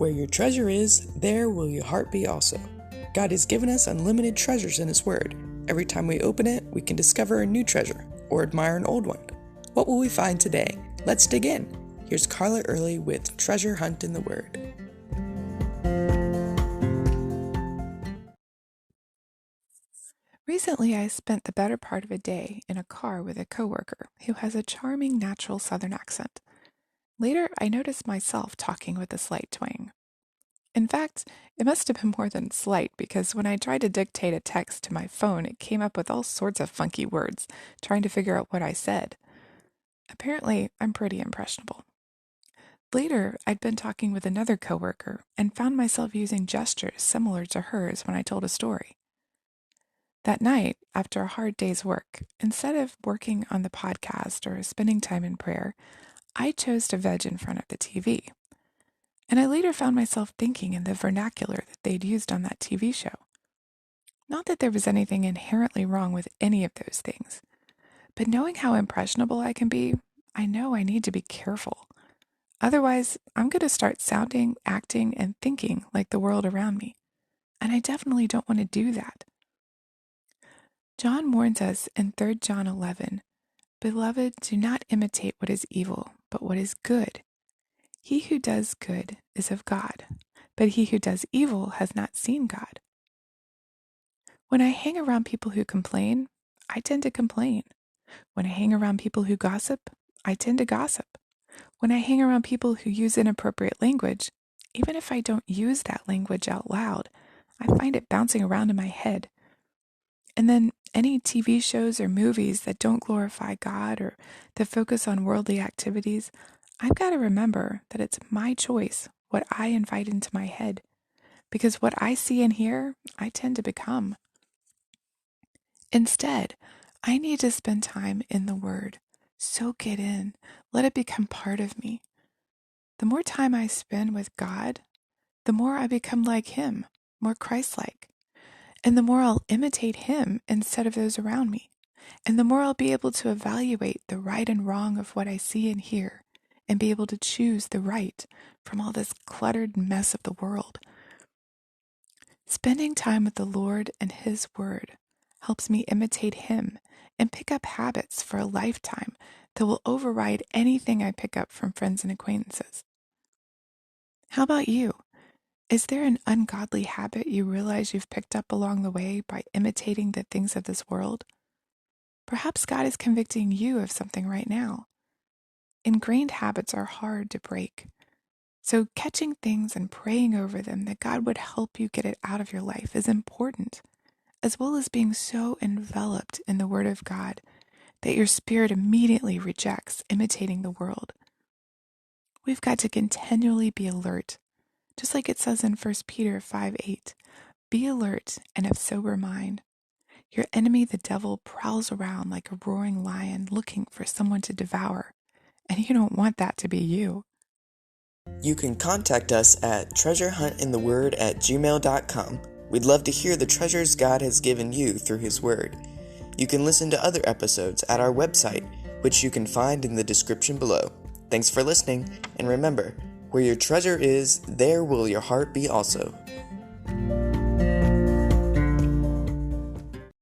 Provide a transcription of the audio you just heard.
Where your treasure is, there will your heart be also. God has given us unlimited treasures in His Word. Every time we open it, we can discover a new treasure or admire an old one. What will we find today? Let's dig in. Here's Carla Early with Treasure Hunt in the Word. Recently, I spent the better part of a day in a car with a coworker who has a charming natural Southern accent. Later, I noticed myself talking with a slight twang. In fact, it must have been more than slight because when I tried to dictate a text to my phone, it came up with all sorts of funky words, trying to figure out what I said. Apparently, I'm pretty impressionable. Later, I'd been talking with another coworker and found myself using gestures similar to hers when I told a story. That night, after a hard day's work, instead of working on the podcast or spending time in prayer, I chose to veg in front of the TV. And I later found myself thinking in the vernacular that they'd used on that TV show. Not that there was anything inherently wrong with any of those things, but knowing how impressionable I can be, I know I need to be careful. Otherwise, I'm going to start sounding, acting, and thinking like the world around me. And I definitely don't want to do that. John warns us in 3 John 11, "Beloved, do not imitate what is evil, but what is good. He who does good is of God, but he who does evil has not seen God." When I hang around people who complain, I tend to complain. When I hang around people who gossip, I tend to gossip. When I hang around people who use inappropriate language, even if I don't use that language out loud, I find it bouncing around in my head. And then any TV shows or movies that don't glorify God or that focus on worldly activities, I've got to remember that it's my choice what I invite into my head. Because what I see and hear, I tend to become. Instead, I need to spend time in the Word. Soak it in. Let it become part of me. The more time I spend with God, the more I become like Him, more Christ-like. And the more I'll imitate Him instead of those around me. And the more I'll be able to evaluate the right and wrong of what I see and hear, and be able to choose the right from all this cluttered mess of the world. Spending time with the Lord and His Word helps me imitate Him and pick up habits for a lifetime that will override anything I pick up from friends and acquaintances. How about you? Is there an ungodly habit you realize you've picked up along the way by imitating the things of this world? Perhaps God is convicting you of something right now. Ingrained habits are hard to break. So catching things and praying over them that God would help you get it out of your life is important, as well as being so enveloped in the Word of God that your spirit immediately rejects imitating the world. We've got to continually be alert. Just like it says in 1 Peter 5:8, "Be alert and of sober mind. Your enemy, the devil, prowls around like a roaring lion looking for someone to devour, and you don't want that to be you." You can contact us at treasurehuntintheword@gmail.com. We'd love to hear the treasures God has given you through His Word. You can listen to other episodes at our website, which you can find in the description below. Thanks for listening, and remember, where your treasure is, there will your heart be also.